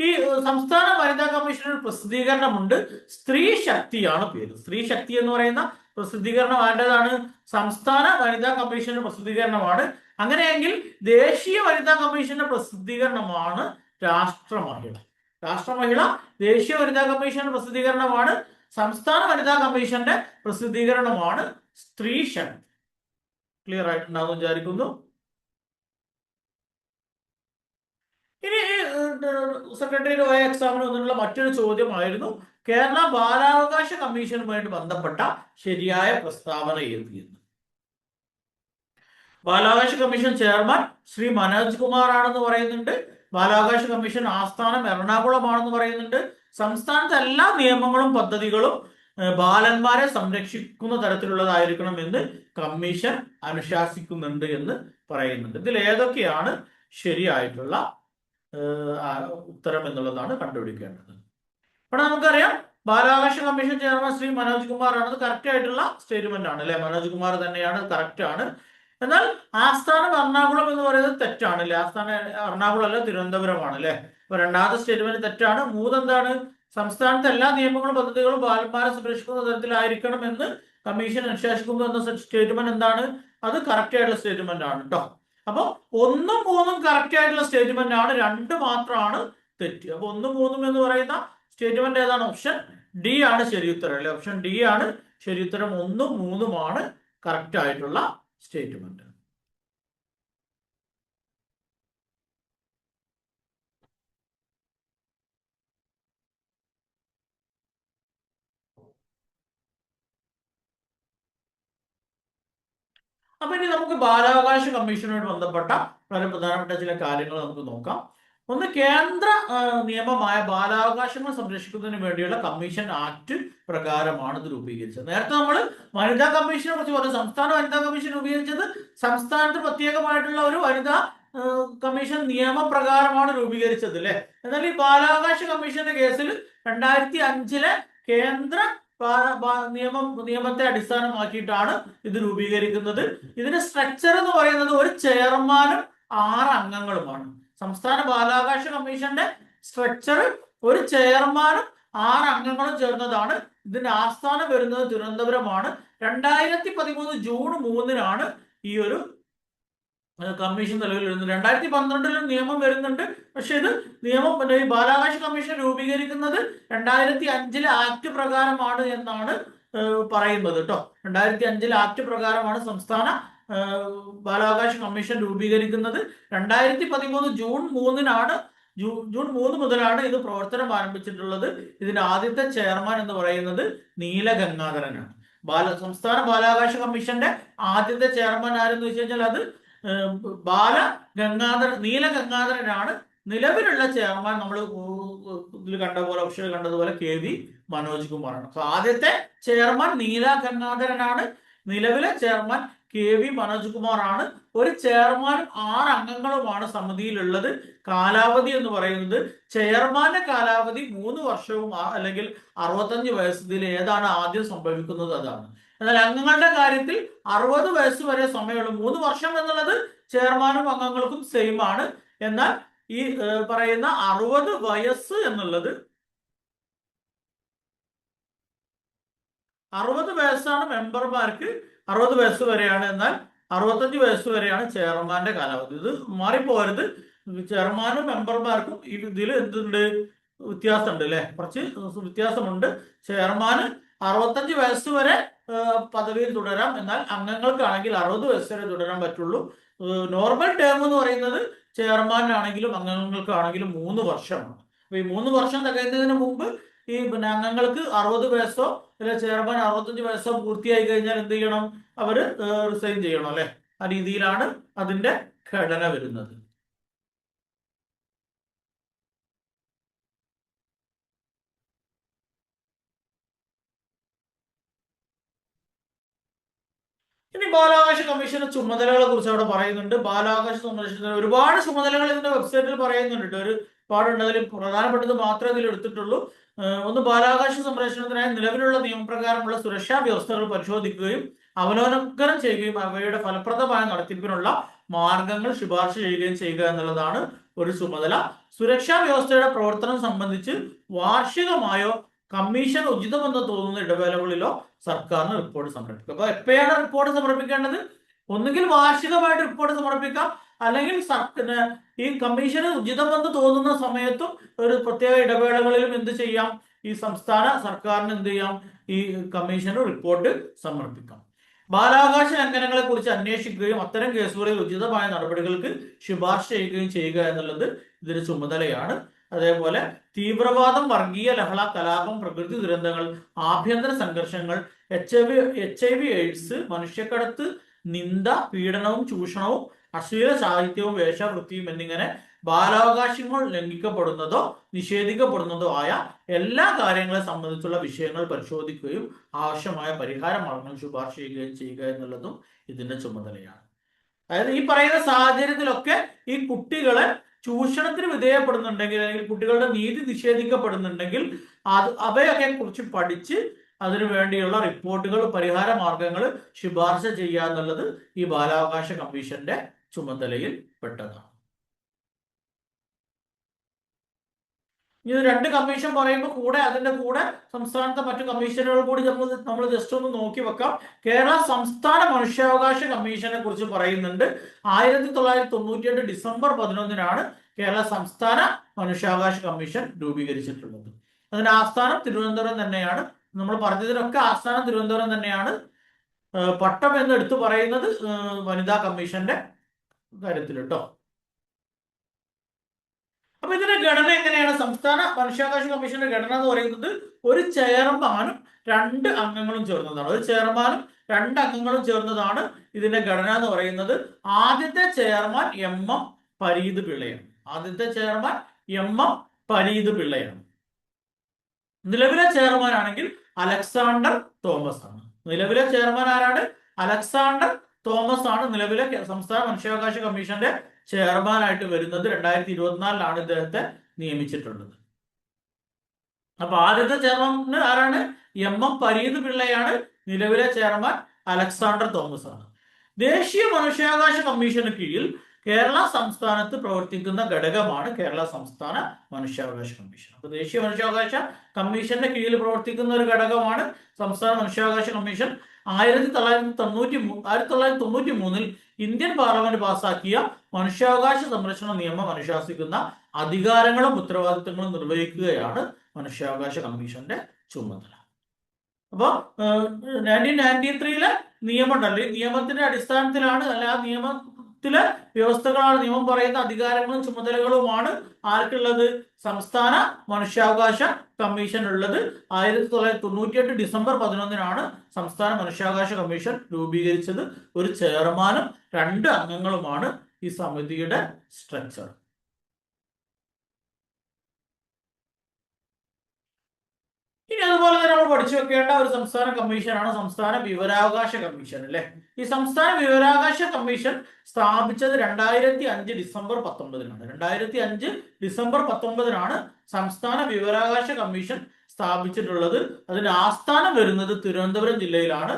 ഈ സംസ്ഥാന വനിതാ കമ്മീഷന് പ്രസിദ്ധീകരണമുണ്ട്. സ്ത്രീ ശക്തിയാണ് പേര്. സ്ത്രീ ശക്തി എന്ന് പറയുന്ന പ്രസിദ്ധീകരണം ആരുടേതാണ്? സംസ്ഥാന വനിതാ കമ്മീഷന്റെ പ്രസിദ്ധീകരണമാണ്. അങ്ങനെയെങ്കിൽ ദേശീയ വനിതാ കമ്മീഷന്റെ പ്രസിദ്ധീകരണമാണ് രാഷ്ട്രമഹിള. രാഷ്ട്രമഹിള ദേശീയ വനിതാ കമ്മീഷന്റെ പ്രസിദ്ധീകരണമാണ്. സംസ്ഥാന വനിതാ കമ്മീഷന്റെ പ്രസിദ്ധീകരണമാണ് സ്ത്രീ ശക്തി. ക്ലിയർ ആയിട്ടുണ്ടാകും വിചാരിക്കുന്നു. ഇനി സെക്രട്ടേറിയറ്റ് വൈ എക്സാമിന് വന്നിട്ടുള്ള മറ്റൊരു ചോദ്യമായിരുന്നു കേരള ബാലാവകാശ കമ്മീഷനുമായിട്ട് ബന്ധപ്പെട്ട ശരിയായ പ്രസ്താവന ഏതെന്ന്. ബാലാവകാശ കമ്മീഷൻ ചെയർമാൻ ശ്രീ മനോജ് കുമാർ ആണെന്ന് പറയുന്നുണ്ട്. ബാലാവകാശ കമ്മീഷൻ ആസ്ഥാനം എറണാകുളമാണെന്ന് പറയുന്നുണ്ട്. സംസ്ഥാനത്തെ എല്ലാ നിയമങ്ങളും പദ്ധതികളും ബാലന്മാരെ സംരക്ഷിക്കുന്ന തരത്തിലുള്ളതായിരിക്കണം എന്ന് കമ്മീഷൻ അനുശാസിക്കുന്നുണ്ട് എന്ന് പറയുന്നുണ്ട്. ഇതിൽ ഏതൊക്കെയാണ് ശരിയായിട്ടുള്ള ഉത്തരം എന്നുള്ളതാണ് കണ്ടുപിടിക്കേണ്ടത്. ഇവിടെ നമുക്കറിയാം ബാലാവകാശ കമ്മീഷൻ ചെയർമാൻ ശ്രീ മനോജ് കുമാർ ആണ്. കറക്റ്റ് ആയിട്ടുള്ള സ്റ്റേറ്റ്മെന്റ് ആണ് അല്ലെ, മനോജ് കുമാർ തന്നെയാണ്, കറക്റ്റ് ആണ്. എന്നാൽ ആസ്ഥാനം എറണാകുളം എന്ന് പറയുന്നത് തെറ്റാണ് അല്ലെ, ആസ്ഥാനം എറണാകുളം അല്ല തിരുവനന്തപുരമാണ് അല്ലെ. അപ്പൊ രണ്ടാമത്തെ സ്റ്റേറ്റ്മെന്റ് തെറ്റാണ്. എന്താണ്? സംസ്ഥാനത്തെ എല്ലാ നിയമങ്ങളും പദ്ധതികളും ബാലന്മാരെ സംരക്ഷിക്കുന്ന തരത്തിലായിരിക്കണം എന്ന് കമ്മീഷൻ അനുശാസിക്കുന്നു എന്ന സ്റ്റേറ്റ്മെന്റ് എന്താണ്? അത് കറക്റ്റ് ആയിട്ടുള്ള സ്റ്റേറ്റ്മെന്റ് ആണ് കേട്ടോ. അപ്പൊ 1ഉം 3ഉം കറക്റ്റ് ആയിട്ടുള്ള സ്റ്റേറ്റ്മെന്റ് ആണ്, 2 മാത്രമാണ് തെറ്റ്. അപ്പൊ 1ഉം 3ഉം എന്ന് പറയുന്ന സ്റ്റേറ്റ്മെന്റ് ഏതാണ്? ഓപ്ഷൻ ഡി ആണ് ശരി ഉത്തരം അല്ലെ. ഓപ്ഷൻ ഡി ആണ് ശരി ഉത്തരം. 1ഉം 3ഉമാണ് കറക്റ്റ് ആയിട്ടുള്ള സ്റ്റേറ്റ്മെന്റ്. അപ്പൊ ഇനി നമുക്ക് ബാലാവകാശ കമ്മീഷനുമായി ബന്ധപ്പെട്ട വളരെ പ്രധാനപ്പെട്ട ചില കാര്യങ്ങൾ നമുക്ക് നോക്കാം. ഒന്ന്, കേന്ദ്ര നിയമമായ ബാലാവകാശങ്ങൾ സംരക്ഷിക്കുന്നതിന് വേണ്ടിയുള്ള കമ്മീഷൻ ആക്ട് പ്രകാരമാണ് ഇത് രൂപീകരിച്ചത്. നേരത്തെ നമ്മൾ വനിതാ കമ്മീഷനെ കുറിച്ച് പറഞ്ഞു. സംസ്ഥാന വനിതാ കമ്മീഷൻ രൂപീകരിച്ചത് സംസ്ഥാനത്ത് പ്രത്യേകമായിട്ടുള്ള ഒരു വനിതാ കമ്മീഷൻ നിയമപ്രകാരമാണ് രൂപീകരിച്ചത് അല്ലെ. എന്നാൽ ഈ ബാലാവകാശ കമ്മീഷന്റെ കേസിൽ 2005 കേന്ദ്ര നിയമത്തെ അടിസ്ഥാനമാക്കിയിട്ടാണ് ഇത് രൂപീകരിക്കുന്നത്. ഇതിന്റെ സ്ട്രക്ചർ എന്ന് പറയുന്നത് ഒരു ചെയർമാനും 6 അംഗങ്ങളുമാണ്. സംസ്ഥാന ബാലാവകാശ കമ്മീഷന്റെ സ്ട്രക്ചർ ഒരു ചെയർമാനും 6 അംഗങ്ങളും ചേർന്നതാണ്. ഇതിന്റെ ആസ്ഥാനം വരുന്നത് തിരുവനന്തപുരമാണ്. 2013 ജൂൺ 3 ഈ ഒരു കമ്മീഷൻ നിലവിൽ വരുന്നത്. 2012 നിയമം വരുന്നുണ്ട്. പക്ഷെ ഇത് നിയമം ഈ ബാലാവകാശ കമ്മീഷൻ രൂപീകരിക്കുന്നത് 2005 ആക്ട് പ്രകാരമാണ് എന്നാണ് പറയുന്നത് കേട്ടോ. 2005 ആക്ട് പ്രകാരമാണ് സംസ്ഥാന ബാലാവകാശ കമ്മീഷൻ രൂപീകരിക്കുന്നത്. 2013 ജൂൺ 3 മുതലാണ് ഇത് പ്രവർത്തനം ആരംഭിച്ചിട്ടുള്ളത്. ഇതിന്റെ ആദ്യത്തെ ചെയർമാൻ എന്ന് പറയുന്നത് നീലഗംഗാധരനാണ്. സംസ്ഥാന ബാലാവകാശ കമ്മീഷന്റെ ആദ്യത്തെ ചെയർമാൻ ആരെന്ന് വെച്ച് കഴിഞ്ഞാൽ അത് നീല ഗംഗാധരനാണ്. നിലവിലുള്ള ചെയർമാൻ നമ്മൾ ഇതിൽ കണ്ട പോലെ ഓപ്ഷനിൽ കണ്ടതുപോലെ KV മനോജ് കുമാറാണ്. അപ്പൊ ആദ്യത്തെ ചെയർമാൻ നീല ഗംഗാധരനാണ്. നിലവിലെ ചെയർമാൻ KV മനോജ് കുമാറാണ്. ഒരു ചെയർമാനും 6 അംഗങ്ങളുമാണ് സമിതിയിലുള്ളത്. കാലാവധി എന്ന് പറയുന്നത് ചെയർമാന്റെ കാലാവധി 3 വർഷവും അല്ലെങ്കിൽ 65 വയസ്സ്. ഇതിൽ ഏതാണ് ആദ്യം സംഭവിക്കുന്നത് അതാണ്. എന്നാൽ അംഗങ്ങളുടെ കാര്യത്തിൽ 60 വയസ്സ് വരെ സമയമുള്ളൂ. 3 വർഷം എന്നുള്ളത് ചെയർമാനും അംഗങ്ങൾക്കും സെയിം ആണ്. എന്നാൽ ഈ പറയുന്ന 60 വയസ്സ് എന്നുള്ളത് 60 വയസ്സാണ് മെമ്പർമാർക്ക്, 60 വയസ്സ് വരെയാണ്. എന്നാൽ 65 വയസ്സ് വരെയാണ് ചെയർമാന്റെ കാലാവധി. ഇത് മാറിപ്പോരുത്. ചെയർമാനും മെമ്പർമാർക്കും ഇതിൽ എന്തുണ്ട്, വ്യത്യാസമുണ്ട് അല്ലെ, കുറച്ച് വ്യത്യാസമുണ്ട്. ചെയർമാന് 65 വയസ്സ് വരെ പദവിയിൽ തുടരാം. എന്നാൽ അംഗങ്ങൾക്കാണെങ്കിൽ 60 വയസ്സ് വരെ തുടരാൻ പറ്റുള്ളൂ. നോർമൽ ടേം എന്ന് പറയുന്നത് ചെയർമാനാണെങ്കിലും അംഗങ്ങൾക്കാണെങ്കിലും 3 വർഷമാണ്. അപ്പൊ ഈ 3 വർഷം തികയുന്നതിന് മുമ്പ് ഈ അംഗങ്ങൾക്ക് 60 വയസ്സോ അല്ലെ ചെയർമാൻ 65 വയസ്സോ പൂർത്തിയായി കഴിഞ്ഞാൽ എന്ത് ചെയ്യണം, അവര് റിസൈൻ ചെയ്യണം അല്ലെ. ആ രീതിയിലാണ് അതിന്റെ ഘടന വരുന്നത്. ഇനി ബാലാവകാശ കമ്മീഷന്റെ ചുമതലകളെ കുറിച്ച് അവിടെ പറയുന്നുണ്ട്. ബാലാവകാശ സംരക്ഷണത്തിന് ഒരുപാട് ചുമതലകൾ ഇതിന്റെ വെബ്സൈറ്റിൽ പറയുന്നുണ്ട്. ഒരുപാടുണ്ട്. അതിൽ പ്രധാനപ്പെട്ടത് മാത്രമേ ഇതിൽ എടുത്തിട്ടുള്ളൂ. ഒന്ന്, ബാലാവകാശ സംരക്ഷണത്തിനായി നിലവിലുള്ള നിയമപ്രകാരമുള്ള സുരക്ഷാ വ്യവസ്ഥകൾ പരിശോധിക്കുകയും അവലോകനം ചെയ്യുകയും അവയുടെ ഫലപ്രദമായ നടത്തിപ്പിനുള്ള മാർഗങ്ങൾ ശുപാർശ ചെയ്യുകയും ചെയ്യുക എന്നുള്ളതാണ് ഒരു ചുമതല. സുരക്ഷാ വ്യവസ്ഥയുടെ പ്രവർത്തനം സംബന്ധിച്ച് വാർഷികമായോ കമ്മീഷൻ ഉചിതമെന്ന് തോന്നുന്ന ഇടവേളകളിലോ സർക്കാരിന് റിപ്പോർട്ട് സമർപ്പിക്കും. അപ്പൊ എപ്പോഴാണ് റിപ്പോർട്ട് സമർപ്പിക്കേണ്ടത്? ഒന്നുകിൽ വാർഷികമായിട്ട് റിപ്പോർട്ട് സമർപ്പിക്കാം, അല്ലെങ്കിൽ ഈ കമ്മീഷന് ഉചിതമെന്ന് തോന്നുന്ന സമയത്തും ഒരു പ്രത്യേക ഇടവേളകളിലും എന്ത് ചെയ്യാം, ഈ സംസ്ഥാന സർക്കാരിന് എന്ത് ചെയ്യാം, ഈ കമ്മീഷന് റിപ്പോർട്ട് സമർപ്പിക്കാം. ബാലാവകാശ ലംഘനങ്ങളെ കുറിച്ച് അന്വേഷിക്കുകയും അത്തരം കേസുകളിൽ ഉചിതമായ നടപടികൾക്ക് ശുപാർശ ചെയ്യുകയും ചെയ്യുക എന്നുള്ളത് ഇതിന്റെ ചുമതലയാണ്. അതേപോലെ തീവ്രവാദം, വർഗീയ ലഹള, കലാപം, പ്രകൃതി ദുരന്തങ്ങൾ, ആഭ്യന്തര സംഘർഷങ്ങൾ, HIV AIDS, മനുഷ്യക്കടത്ത്, നിന്ദ, പീഡനവും ചൂഷണവും, അശ്ലീല സാഹിത്യവും വേഷവൃത്തിയും എന്നിങ്ങനെ ബാലാവകാശങ്ങൾ ലംഘിക്കപ്പെടുന്നതോ നിഷേധിക്കപ്പെടുന്നതോ ആയ എല്ലാ കാര്യങ്ങളെ സംബന്ധിച്ചുള്ള വിഷയങ്ങൾ പരിശോധിക്കുകയും ആവശ്യമായ പരിഹാര മാർഗങ്ങൾ ശുപാർശ ചെയ്യുക എന്നുള്ളതും ഇതിന്റെ ചുമതലയാണ്. അതായത് ഈ പറയുന്ന സാഹചര്യത്തിലൊക്കെ ഈ കുട്ടികളെ ചൂഷണത്തിന് വിധേയപ്പെടുന്നുണ്ടെങ്കിൽ, അല്ലെങ്കിൽ കുട്ടികളുടെ നീതി നിഷേധിക്കപ്പെടുന്നുണ്ടെങ്കിൽ അവയൊക്കെ കുറിച്ച് പഠിച്ച് അതിനു വേണ്ടിയുള്ള റിപ്പോർട്ടുകൾ, പരിഹാര മാർഗങ്ങൾ ശുപാർശ ചെയ്യുക എന്നുള്ളത് ഈ ബാലാവകാശ കമ്മീഷന്റെ ചുമതലയിൽ പെട്ടതാണ്. ഇത് 2 കമ്മീഷൻ പറയുമ്പോൾ അതിന്റെ കൂടെ സംസ്ഥാനത്തെ മറ്റു കമ്മീഷനുകൾ കൂടി നമ്മൾ ജസ്റ്റ് ഒന്ന് നോക്കി വെക്കാം. കേരള സംസ്ഥാന മനുഷ്യാവകാശ കമ്മീഷനെ കുറിച്ച് പറയുന്നുണ്ട്. 1998 ഡിസംബർ 11 കേരള സംസ്ഥാന മനുഷ്യാവകാശ കമ്മീഷൻ രൂപീകരിച്ചിട്ടുള്ളത്. അതിന്റെ ആസ്ഥാനം തിരുവനന്തപുരം തന്നെയാണ്. നമ്മൾ പറഞ്ഞതിനൊക്കെ ആസ്ഥാനം തിരുവനന്തപുരം തന്നെയാണ്. പട്ടം എന്ന് എടുത്തു പറയുന്നത് വനിതാ കമ്മീഷന്റെ കാര്യത്തിൽ കേട്ടോ. അപ്പൊ ഇതിന്റെ ഘടന എങ്ങനെയാണ്? സംസ്ഥാന മനുഷ്യാവകാശ കമ്മീഷന്റെ ഘടന എന്ന് പറയുന്നത് ഒരു ചെയർമാനും 2 അംഗങ്ങളും ചേർന്നതാണ്. ഒരു ചെയർമാനും 2 അംഗങ്ങളും ചേർന്നതാണ് ഇതിന്റെ ഘടന എന്ന് പറയുന്നത്. ആദ്യത്തെ ചെയർമാൻ MM പരീത് പിള്ളയാണ്. ആദ്യത്തെ ചെയർമാൻ MM പരീത് പിള്ളയാണ്. നിലവിലെ ചെയർമാൻ ആണെങ്കിൽ അലക്സാണ്ടർ തോമസ് ആണ്. നിലവിലെ ചെയർമാൻ ആരാണ്? അലക്സാണ്ടർ തോമസ് ആണ് നിലവിലെ സംസ്ഥാന മനുഷ്യാവകാശ കമ്മീഷന്റെ ചെയർമാനായിട്ട് വരുന്നത്. 2024 ഇദ്ദേഹത്തെ നിയമിച്ചിട്ടുള്ളത്. അപ്പൊ ആദ്യത്തെ ചെയർമാൻ ആരാണ്? MM പരീത് പിള്ളയാണ്. നിലവിലെ ചെയർമാൻ അലക്സാണ്ടർ തോമസ് ആണ്. ദേശീയ മനുഷ്യാവകാശ കമ്മീഷന് കീഴിൽ കേരള സംസ്ഥാനത്ത് പ്രവർത്തിക്കുന്ന ഘടകമാണ് കേരള സംസ്ഥാന മനുഷ്യാവകാശ കമ്മീഷൻ. അപ്പൊ ദേശീയ മനുഷ്യാവകാശ കമ്മീഷന്റെ കീഴിൽ പ്രവർത്തിക്കുന്ന ഒരു ഘടകമാണ് സംസ്ഥാന മനുഷ്യാവകാശ കമ്മീഷൻ. 1993 ഇന്ത്യൻ പാർലമെന്റ് പാസാക്കിയ മനുഷ്യാവകാശ സംരക്ഷണ നിയമം അനുശാസിക്കുന്ന അധികാരങ്ങളും ഉത്തരവാദിത്തങ്ങളും നിർവഹിക്കുകയാണ് മനുഷ്യാവകാശ കമ്മീഷന്റെ ചുമതല. അപ്പൊ 1993 നിയമം ഉണ്ടല്ലോ, ഈ നിയമത്തിന്റെ അടിസ്ഥാനത്തിലാണ്, അല്ല ആ നിയമം നിയമത്തിലെ വ്യവസ്ഥകളാണ്, നിയമം പറയുന്ന അധികാരങ്ങളും ചുമതലകളുമാണ് ആർക്കുള്ളത്? സംസ്ഥാന മനുഷ്യാവകാശ കമ്മീഷൻ ഉള്ളത്. 1998 ഡിസംബർ 11 സംസ്ഥാന മനുഷ്യാവകാശ കമ്മീഷൻ രൂപീകരിച്ചത്. ഒരു ചെയർമാനും 2 അംഗങ്ങളുമാണ് ഈ സമിതിയുടെ സ്ട്രക്ചർ. ഇനി അതുപോലെ തന്നെ നമ്മൾ പഠിച്ചു വെക്കേണ്ട ഒരു സംസ്ഥാന കമ്മീഷനാണ് സംസ്ഥാന വിവരാവകാശ കമ്മീഷൻ അല്ലെ. ഈ സംസ്ഥാന വിവരാവകാശ കമ്മീഷൻ സ്ഥാപിച്ചത് 2005 ഡിസംബർ 19 2005 ഡിസംബർ 19 സംസ്ഥാന വിവരാവകാശ കമ്മീഷൻ സ്ഥാപിച്ചിട്ടുള്ളത്. അതിന്റെ ആസ്ഥാനം വരുന്നത് തിരുവനന്തപുരം ജില്ലയിലാണ്.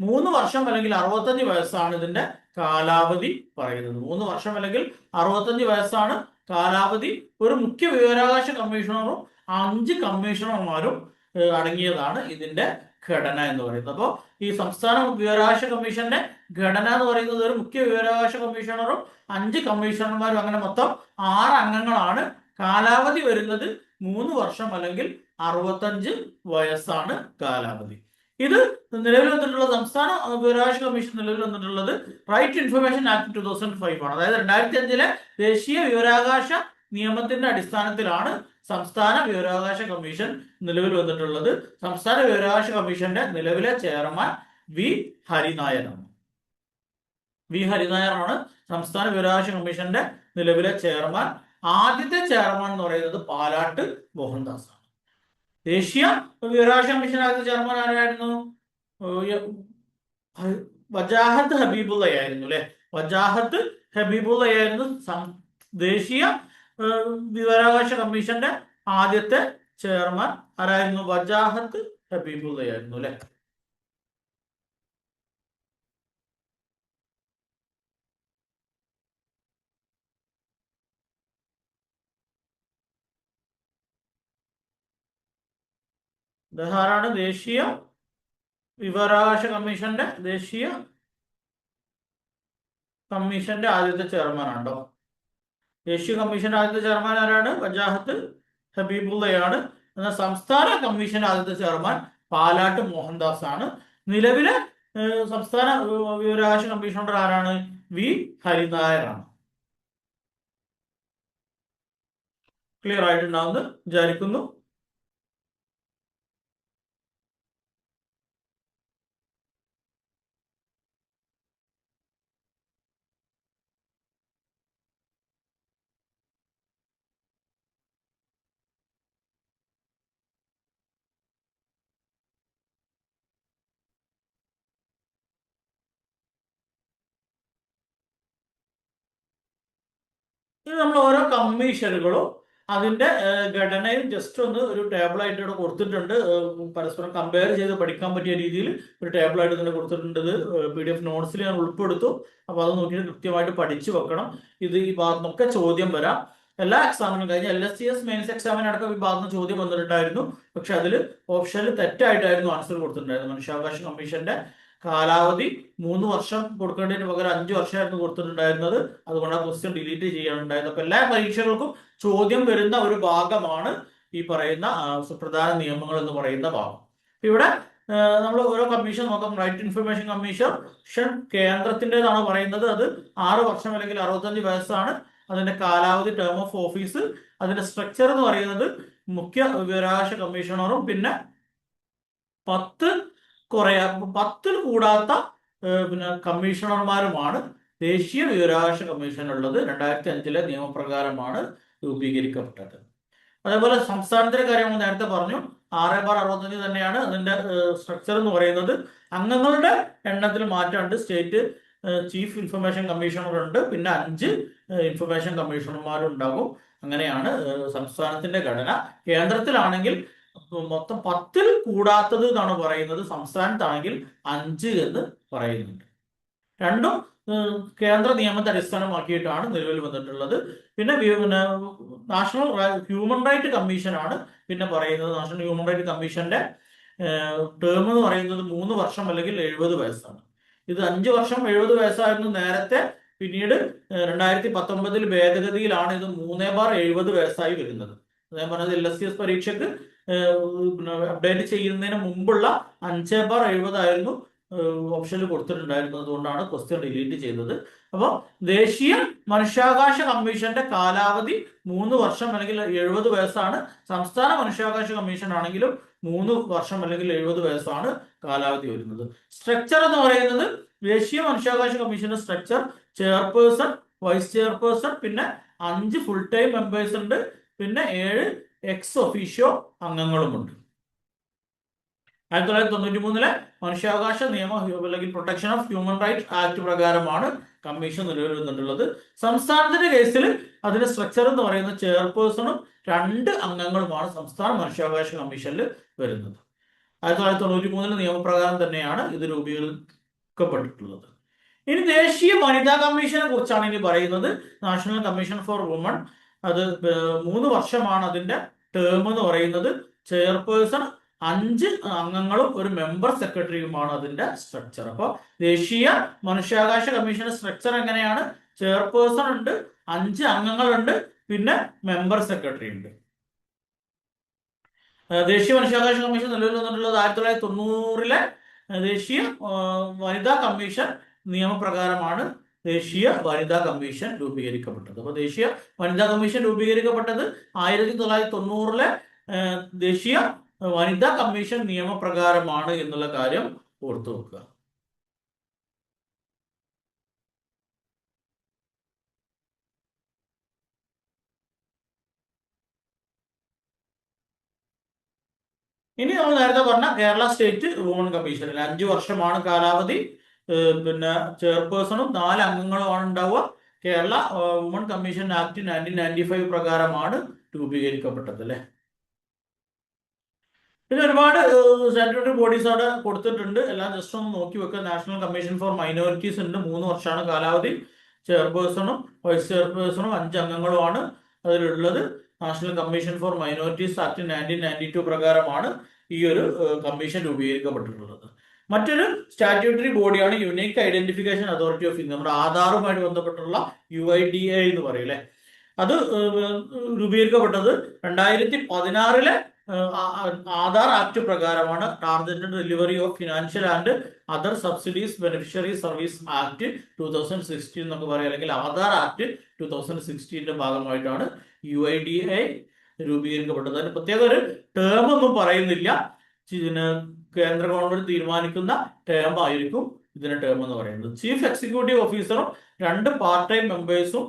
3 വർഷം അല്ലെങ്കിൽ 65 വയസ്സാണ് ഇതിന്റെ കാലാവധി പറയുന്നത്. 3 വർഷം അല്ലെങ്കിൽ 65 വയസ്സാണ് കാലാവധി. ഒരു മുഖ്യ വിവരാവകാശ കമ്മീഷണറും 5 കമ്മീഷണർമാരും അടങ്ങിയതാണ് ഇതിന്റെ ഘടന എന്ന് പറയുന്നത്. അപ്പോൾ ഈ സംസ്ഥാന വിവരാവകാശ കമ്മീഷന്റെ ഘടന എന്ന് പറയുന്നത് ഒരു മുഖ്യ വിവരാവകാശ കമ്മീഷണറും 5 കമ്മീഷണർമാരും, അങ്ങനെ മൊത്തം 6 അംഗങ്ങളാണ്. കാലാവധി വരുന്നത് 3 വർഷം അല്ലെങ്കിൽ 65 വയസ്സാണ് കാലാവധി. ഇത് നിലവിൽ വന്നിട്ടുള്ള സംസ്ഥാന വിവരാവകാശ കമ്മീഷൻ നിലവിൽ വന്നിട്ടുള്ളത് റൈറ്റ് ഇൻഫർമേഷൻ ആക്ട് 2005 അതായത് 2005 ദേശീയ വിവരാവകാശ നിയമത്തിന്റെ അടിസ്ഥാനത്തിലാണ് സംസ്ഥാന വിവരാവകാശ കമ്മീഷൻ നിലവിൽ വന്നിട്ടുള്ളത്. സംസ്ഥാന വിവരാവകാശ കമ്മീഷന്റെ നിലവിലെ ചെയർമാൻ വി ഹരിനായരാണ്. സംസ്ഥാന വിവരാവകാശ കമ്മീഷന്റെ നിലവിലെ ചെയർമാൻ. ആദ്യത്തെ ചെയർമാൻ എന്ന് പറയുന്നത് പാലാട്ട് മോഹൻദാസ് ആണ്. ദേശീയ വിവരാവകാശ കമ്മീഷൻ ആദ്യത്തെ ചെയർമാൻ ആരായിരുന്നു? വജാഹത്ത് ഹബീബുള്ളയായിരുന്നു അല്ലെ. വജാഹത്ത് ഹബീബുള്ളയായിരുന്നു ദേശീയ വിവരാവകാശ കമ്മീഷന്റെ ആദ്യത്തെ ചെയർമാൻ. ആരായിരുന്നു? വജാഹത്ത് ഹബീബുള്ളയായിരുന്നു അല്ലെ. ഇതാരാണ്? ദേശീയ വിവരാവകാശ കമ്മീഷന്റെ ആദ്യത്തെ ചെയർമാൻ ആണോ? ദേശീയ കമ്മീഷന്റെ ആദ്യത്തെ ചെയർമാൻ ആരാണ്? വജാഹത്ത് ഹബീബുള്ളയാണ്. എന്നാൽ സംസ്ഥാന കമ്മീഷന്റെ ആദ്യത്തെ ചെയർമാൻ പാലാട്ട് മോഹൻദാസ് ആണ്. നിലവിലെ സംസ്ഥാന വിവരാവകാശ കമ്മീഷണർ ആരാണ്? വി ഹരിനായരാണ്. ക്ലിയർ ആയിട്ടുണ്ടാവുമെന്ന് വിചാരിക്കുന്നു. ഇനി നമ്മൾ ഓരോ കമ്മീഷനുകളും അതിന്റെ ഘടനയും ജസ്റ്റ് ഒന്ന് ഒരു ടേബിളായിട്ട് ഇവിടെ കൊടുത്തിട്ടുണ്ട്. പരസ്പരം കമ്പയർ ചെയ്ത് പഠിക്കാൻ പറ്റിയ രീതിയിൽ ഒരു ടേബിളായിട്ട് തന്നെ കൊടുത്തിട്ടുണ്ട്. PDF നോട്ട്സിൽ ഞാൻ ഉൾപ്പെടുത്തു. അപ്പോൾ അത് നോക്കിയിട്ട് കൃത്യമായിട്ട് പഠിച്ചു വെക്കണം. ഇത് ഈ ഭാഗത്തുനിന്നൊക്കെ ചോദ്യം വരാം. എല്ലാ എക്സാമിനും കഴിഞ്ഞ LSCS മെയിൻസ് എക്സാമിനടക്കം ഈ ഭാഗത്തുനിന്ന് ചോദ്യം വന്നിട്ടുണ്ടായിരുന്നു. പക്ഷെ അതിൽ ഓപ്ഷനിൽ തെറ്റായിട്ടായിരുന്നു ആൻസർ കൊടുത്തിട്ടുണ്ടായിരുന്നു. മനുഷ്യാവകാശ കമ്മീഷന്റെ കാലാവധി 3 വർഷം കൊടുക്കേണ്ടതിന് പകരം 5 വർഷമായിരുന്നു കൊടുത്തിട്ടുണ്ടായിരുന്നത്. അതുകൊണ്ട് ആ ക്വസ്റ്റ്യൻ ഡിലീറ്റ് ചെയ്യാനുണ്ടായത്. അപ്പൊ എല്ലാ പരീക്ഷകൾക്കും ചോദ്യം വരുന്ന ഒരു ഭാഗമാണ് ഈ പറയുന്ന സുപ്രധാന നിയമങ്ങൾ എന്ന് പറയുന്ന ഭാഗം. ഇവിടെ നമ്മൾ ഓരോ കമ്മീഷൻ നോക്കാം. റൈറ്റ് ഇൻഫർമേഷൻ കമ്മീഷൻ കേന്ദ്രത്തിൻ്റെതാണ് പറയുന്നത്. അത് 6 വർഷം അല്ലെങ്കിൽ 65 വയസ്സാണ് അതിന്റെ കാലാവധി, ടേം ഓഫ് ഓഫീസ്. അതിന്റെ സ്ട്രക്ചർ എന്ന് പറയുന്നത് മുഖ്യ വിവരാവകാശ കമ്മീഷണറും പിന്നെ 10 കൂടാത്ത പിന്നെ കമ്മീഷണർമാരുമാണ് ദേശീയ വിവരാവകാശ കമ്മീഷൻ ഉള്ളത്. 2005 നിയമപ്രകാരമാണ് രൂപീകരിക്കപ്പെട്ടത്. അതേപോലെ സംസ്ഥാനത്തിലെ കാര്യം നേരത്തെ പറഞ്ഞു. 6/65 തന്നെയാണ് അതിന്റെ സ്ട്രക്ചർ എന്ന് പറയുന്നത്. അംഗങ്ങളുടെ എണ്ണത്തിൽ മാറ്റമുണ്ട്. സ്റ്റേറ്റ് ചീഫ് ഇൻഫർമേഷൻ കമ്മീഷണർ ഉണ്ട്, പിന്നെ 5 ഇൻഫർമേഷൻ കമ്മീഷണർമാരും ഉണ്ടാകും. അങ്ങനെയാണ് സംസ്ഥാനത്തിന്റെ ഘടന. കേന്ദ്രത്തിലാണെങ്കിൽ മൊത്തം 10 കൂടാത്തത് എന്നാണ് പറയുന്നത്. സംസ്ഥാനത്താണെങ്കിൽ 5 എന്ന് പറയുന്നുണ്ട്. രണ്ടും കേന്ദ്ര നിയമത്തെ അടിസ്ഥാനമാക്കിയിട്ടാണ് നിലവിൽ വന്നിട്ടുള്ളത്. പിന്നെ നാഷണൽ ഹ്യൂമൻ റൈറ്റ് കമ്മീഷനാണ് പിന്നെ പറയുന്നത്. നാഷണൽ ഹ്യൂമൻ റൈറ്റ് കമ്മീഷന്റെ ടേം എന്ന് പറയുന്നത് 3 വർഷം അല്ലെങ്കിൽ 70 വയസ്സാണ്. ഇത് 5 വർഷം 70 വയസ്സായിരുന്നു നേരത്തെ. പിന്നീട് 2019 ഭേദഗതിയിലാണ് ഇത് 3/70 വയസ്സായി വരുന്നത്. ഞാൻ പറഞ്ഞത് LSCS പരീക്ഷയ്ക്ക് അപ്ഡേറ്റ് ചെയ്യുന്നതിന് മുമ്പുള്ള 5/70 ആയിരുന്നു ഓപ്ഷനിൽ കൊടുത്തിട്ടുണ്ടായിരുന്നത്, അതുകൊണ്ടാണ് ക്വസ്റ്റ്യൻ ഡിലീറ്റ് ചെയ്തത്. അപ്പോൾ ദേശീയ മനുഷ്യാവകാശ കമ്മീഷന്റെ കാലാവധി 3 വർഷം അല്ലെങ്കിൽ 70 വയസ്സാണ്. സംസ്ഥാന മനുഷ്യാവകാശ കമ്മീഷൻ ആണെങ്കിലും 3 വർഷം അല്ലെങ്കിൽ 70 വയസ്സാണ് കാലാവധി വരുന്നത്. സ്ട്രക്ചർ എന്ന് പറയുന്നത് ദേശീയ മനുഷ്യാവകാശ കമ്മീഷന്റെ സ്ട്രക്ചർ ചെയർപേഴ്സൺ, വൈസ് ചെയർപേഴ്സൺ, പിന്നെ 5 ഫുൾ ടൈം മെമ്പേഴ്സ് ഉണ്ട്, പിന്നെ 7 എക്സ് ഒഫീഷ്യോ അംഗങ്ങളുമുണ്ട്. 1993 മനുഷ്യാവകാശ നിയമം അല്ലെങ്കിൽ protection of human rights act പ്രകാരമാണ് കമ്മീഷൻ നിലവിൽ വന്നിട്ടുള്ളത്. സംസ്ഥാനത്തിന്റെ കേസിൽ അതിന്റെ സ്ട്രക്ചർ എന്ന് പറയുന്നത് ചെയർപേഴ്സണും 2 അംഗങ്ങളുമാണ് സംസ്ഥാന മനുഷ്യാവകാശ കമ്മീഷനിൽ വരുന്നത്. 1993 നിയമപ്രകാരം തന്നെയാണ് ഇത് രൂപീകരിക്കപ്പെട്ടിട്ടുള്ളത്. ഇനി ദേശീയ വനിതാ കമ്മീഷനെ കുറിച്ചാണ് ഇനി പറയുന്നത്. നാഷണൽ കമ്മീഷൻ ഫോർ വുമൺ, അത് 3 വർഷമാണ് അതിന്റെ ടേം എന്ന് പറയുന്നത്. ചെയർപേഴ്സൺ, 5 അംഗങ്ങളും ഒരു മെമ്പർ സെക്രട്ടറിയുമാണ് അതിന്റെ സ്ട്രക്ചർ. അപ്പോൾ ദേശീയ മനുഷ്യാവകാശ കമ്മീഷന്റെ സ്ട്രക്ചർ എങ്ങനെയാണ്? ചെയർപേഴ്സൺ ഉണ്ട്, 5 അംഗങ്ങളുണ്ട്, പിന്നെ മെമ്പർ സെക്രട്ടറി ഉണ്ട്. ദേശീയ മനുഷ്യാവകാശ കമ്മീഷൻ നിലവിൽ വന്നിട്ടുള്ളത് 1990 ദേശീയ വനിതാ കമ്മീഷൻ നിയമപ്രകാരമാണ് ദേശീയ വനിതാ കമ്മീഷൻ രൂപീകരിക്കപ്പെട്ടത്. അപ്പോൾ ദേശീയ വനിതാ കമ്മീഷൻ രൂപീകരിക്കപ്പെട്ടത് 1990 ദേശീയ വനിതാ കമ്മീഷൻ നിയമപ്രകാരമാണ് എന്നുള്ള കാര്യം ഓർത്തു വെക്കുക. ഇനി നമ്മൾ നേരത്തെ പറഞ്ഞ കേരള സ്റ്റേറ്റ് വുമൺ കമ്മീഷനിൽ 5 വർഷമാണ് കാലാവധി. പിന്നെ ചെയർപേഴ്സണും 4 അംഗങ്ങളുമാണ് ഉണ്ടാവുക. കേരള വുമൺ കമ്മീഷൻ ആക്ട് 1995 പ്രകാരമാണ് രൂപീകരിക്കപ്പെട്ടത് അല്ലെ. പിന്നെ ഒരുപാട് സ്റ്റാറ്റ്യൂട്ടറി ബോഡീസ് അവിടെ കൊടുത്തിട്ടുണ്ട്. എല്ലാം ജസ്റ്റ് ഒന്ന് നോക്കി വെക്കുക. നാഷണൽ കമ്മീഷൻ ഫോർ മൈനോറിറ്റീസ് ഉണ്ട്, 3 വർഷമാണ് കാലാവധി. ചെയർപേഴ്സണും വൈസ് ചെയർപേഴ്സണും 5 അംഗങ്ങളുമാണ് അതിലുള്ളത്. National commission for minorities act 1992 പ്രകാരമാണ് ഈ ഒരു കമ്മീഷൻ രൂപീകരിക്കപ്പെട്ടിട്ടുള്ളത്. മറ്റൊരു സ്റ്റാറ്റ്യൂട്ടറി ബോഡിയാണ് unique identification authority of India. നമ്മുടെ ആധാറുമായിട്ട് ബന്ധപ്പെട്ടുള്ള UIDA എന്ന് പറയില്ലേ, അത് രൂപീകരിക്കപ്പെട്ടത് 2016 ആധാർ ആക്ട് പ്രകാരമാണ്. Targeted delivery of financial and other subsidies beneficiary service act 2016 എന്നൊക്കെ പറയും, അല്ലെങ്കിൽ ആധാർ ആക്ട് 2016 ഭാഗമായിട്ടാണ് UIDA രൂപീകരിക്കപ്പെട്ടത്. അതിന് പ്രത്യേക ഒരു ടേം ഒന്നും പറയുന്നില്ല. ഇതിന് കേന്ദ്ര ഗവൺമെന്റ് തീരുമാനിക്കുന്ന ടേം ആയിരിക്കും ഇതിന് ടേം എന്ന് പറയുന്നത്. ചീഫ് എക്സിക്യൂട്ടീവ് ഓഫീസറും 2 പാർട്ട് ടൈം മെമ്പേഴ്സും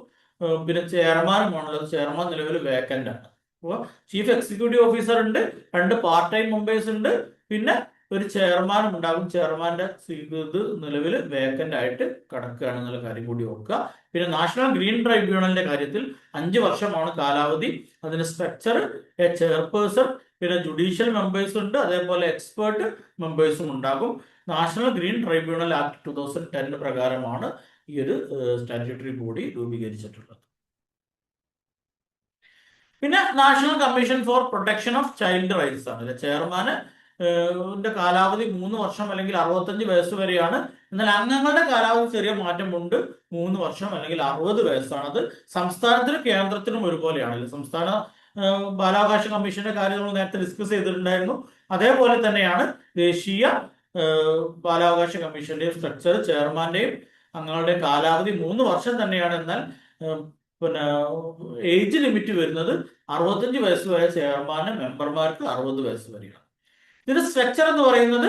പിന്നെ ചെയർമാനുമാണുള്ളത്. ചെയർമാൻ നിലവിൽ വേക്കന്റ് ആണ്. അപ്പോൾ ചീഫ് എക്സിക്യൂട്ടീവ് ഓഫീസർ ഉണ്ട്, 2 പാർട്ട് ടൈം മെമ്പേഴ്സ് ഉണ്ട്, പിന്നെ ഒരു ചെയർമാനും ഉണ്ടാകും. ചെയർമാന്റെ ഇത് നിലവിൽ വേക്കന്റ് ആയിട്ട് കിടക്കുകയാണെന്നുള്ള കാര്യം കൂടി ഓർക്കുക. പിന്നെ നാഷണൽ ഗ്രീൻ ട്രൈബ്യൂണലിന്റെ കാര്യത്തിൽ 5 വർഷമാണ് കാലാവധി. അതിന് സ്ട്രക്ചർ ചെയർപേഴ്സൺ, പിന്നെ ജുഡീഷ്യൽ മെമ്പേഴ്സ് ഉണ്ട്, അതേപോലെ എക്സ്പേർട്ട് മെമ്പേഴ്സും ഉണ്ടാകും. നാഷണൽ ഗ്രീൻ ട്രൈബ്യൂണൽ ആക്ട് 2010 പ്രകാരമാണ് ഈ ഒരു സ്റ്റാറ്റ്യൂട്ടറി ബോഡി രൂപീകരിച്ചിട്ടുള്ളത്. പിന്നെ national commission for protection of child rights ആണ്. ചെയർമാന് കാലാവധി 3 വർഷം അല്ലെങ്കിൽ 65 വയസ്സ് വരെയാണ്. എന്നാൽ അംഗങ്ങളുടെ കാലാവധി ചെറിയ മാറ്റമുണ്ട്, 3 വർഷം അല്ലെങ്കിൽ 60 വയസ്സാണ്. അത് സംസ്ഥാനത്തിനും കേന്ദ്രത്തിനും ഒരുപോലെയാണല്ലോ. സംസ്ഥാന ബാലാവകാശ കമ്മീഷന്റെ കാര്യം നമ്മൾ നേരത്തെ ഡിസ്കസ് ചെയ്തിട്ടുണ്ടായിരുന്നു. അതേപോലെ തന്നെയാണ് ദേശീയ ബാലാവകാശ കമ്മീഷന്റെയും സ്ട്രക്ചർ. ചെയർമാന്റെയും അംഗങ്ങളുടെ കാലാവധി 3 വർഷം തന്നെയാണ്. എന്നാൽ പിന്നെ ഏജ് ലിമിറ്റ് വരുന്നത് 65 വയസ്സ് വരെ ചെയർമാന്, മെമ്പർമാർക്ക് 60 വയസ്സ് വരെയാണ്. ഇതിന്റെ സ്ട്രക്ചർ എന്ന് പറയുന്നത്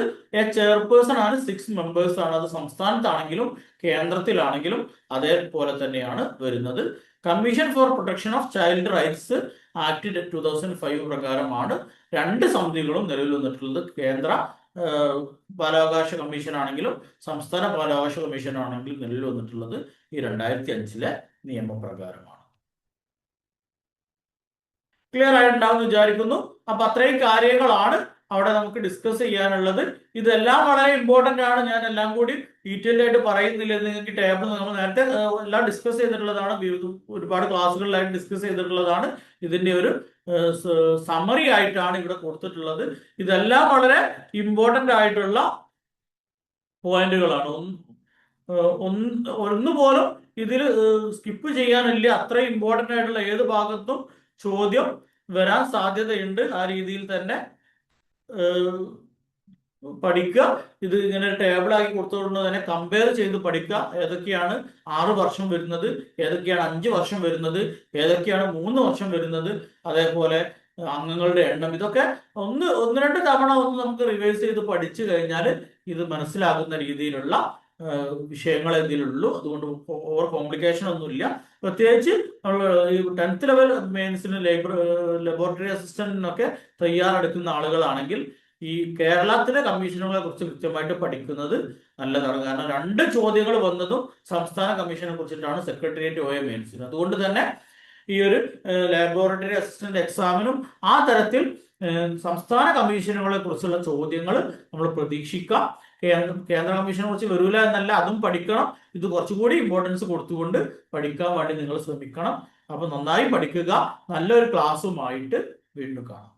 ചെയർപേഴ്സൺ ആണ്, 6 മെമ്പേഴ്സ് ആണ്. അത് സംസ്ഥാനത്താണെങ്കിലും കേന്ദ്രത്തിലാണെങ്കിലും അതേപോലെ തന്നെയാണ് വരുന്നത്. Commission for protection of child rights act 2005 പ്രകാരമാണ് 2 സമിതികളും നിലവിൽ വന്നിട്ടുള്ളത്. കേന്ദ്ര ബാലാവകാശ കമ്മീഷൻ ആണെങ്കിലും സംസ്ഥാന ബാലാവകാശ കമ്മീഷൻ ആണെങ്കിലും നിലവിൽ വന്നിട്ടുള്ളത് ഈ 2005 നിയമപ്രകാരമാണ്. ക്ലിയർ ആയിട്ടുണ്ടാവും വിചാരിക്കുന്നു. അപ്പൊ അത്രയും കാര്യങ്ങളാണ് അവിടെ നമുക്ക് ഡിസ്കസ് ചെയ്യാനുള്ളത്. ഇതെല്ലാം വളരെ ഇമ്പോർട്ടന്റ് ആണ്. ഞാൻ എല്ലാം കൂടി ഡീറ്റെയിൽഡ് ആയിട്ട് പറയുന്നില്ല. നിങ്ങൾക്ക് ടേബിൾ നമ്മൾ നേരത്തെ എല്ലാം ഡിസ്കസ് ചെയ്തിട്ടുള്ളതാണ്, ഒരുപാട് ക്ലാസ്സുകളിലായിട്ട് ഡിസ്കസ് ചെയ്തിട്ടുള്ളതാണ്. ഇതിന്റെ ഒരു സമറി ആയിട്ടാണ് ഇവിടെ കൊടുത്തിട്ടുള്ളത്. ഇതെല്ലാം വളരെ ഇമ്പോർട്ടന്റ് ആയിട്ടുള്ള പോയിന്റുകളാണ്. ഒന്നുപോലും ഇതിൽ സ്കിപ്പ് ചെയ്യാനില്ല. അത്രയും ഇമ്പോർട്ടന്റ് ആയിട്ടുള്ള ഏത് ഭാഗത്തും ചോദ്യം വരാൻ സാധ്യതയുണ്ട്. ആ രീതിയിൽ തന്നെ പഠിക്കുക. ഇത് ഇങ്ങനെ ടേബിൾ ആക്കി കൊടുത്തുകൊണ്ട് തന്നെ കമ്പയർ ചെയ്ത് പഠിക്കുക. ഏതൊക്കെയാണ് 6 വർഷം വരുന്നത്, ഏതൊക്കെയാണ് 5 വർഷം വരുന്നത്, ഏതൊക്കെയാണ് 3 വർഷം വരുന്നത്, അതേപോലെ അംഗങ്ങളുടെ എണ്ണം. ഇതൊക്കെ ഒന്ന് രണ്ട് തവണ നമുക്ക് റിവൈസ് ചെയ്ത് പഠിച്ചു കഴിഞ്ഞാൽ ഇത് മനസ്സിലാകുന്ന രീതിയിലുള്ള വിഷയങ്ങൾ ഇതിലുള്ളൂ. അതുകൊണ്ട് ഓവർ കോംപ്ലിക്കേഷൻ ഒന്നുമില്ല. പ്രത്യേകിച്ച് നമ്മൾ ഈ 10th ലെവൽ മെയിൻസിന് ലബോറട്ടറി അസിസ്റ്റന്റിനൊക്കെ തയ്യാറെടുക്കുന്ന ആളുകളാണെങ്കിൽ ഈ കേരളത്തിലെ കമ്മീഷനുകളെ കുറിച്ച് കൃത്യമായിട്ട് പഠിക്കുന്നത് നല്ലതാണ്. കാരണം 2 ചോദ്യങ്ങൾ വന്നതും സംസ്ഥാന കമ്മീഷനെ കുറിച്ചിട്ടാണ് സെക്രട്ടേറിയറ്റ് OA മെയിൻസിന്. അതുകൊണ്ട് തന്നെ ഈ ഒരു ലബോറട്ടറി അസിസ്റ്റന്റ് എക്സാമിനും ആ തരത്തിൽ സംസ്ഥാന കമ്മീഷനുകളെ കുറിച്ചുള്ള ചോദ്യങ്ങൾ നമ്മൾ പ്രതീക്ഷിക്കാം. കേന്ദ്ര കമ്മീഷനെ കുറിച്ച് വരൂല എന്നല്ല, അതും പഠിക്കണം. ഇത് കുറച്ചുകൂടി ഇമ്പോർട്ടൻസ് കൊടുത്തുകൊണ്ട് പഠിക്കാൻ വേണ്ടി നിങ്ങൾ ശ്രമിക്കണം. അപ്പൊ നന്നായി പഠിക്കുക. നല്ലൊരു ക്ലാസ്സുമായിട്ട് വീണ്ടും കാണാം.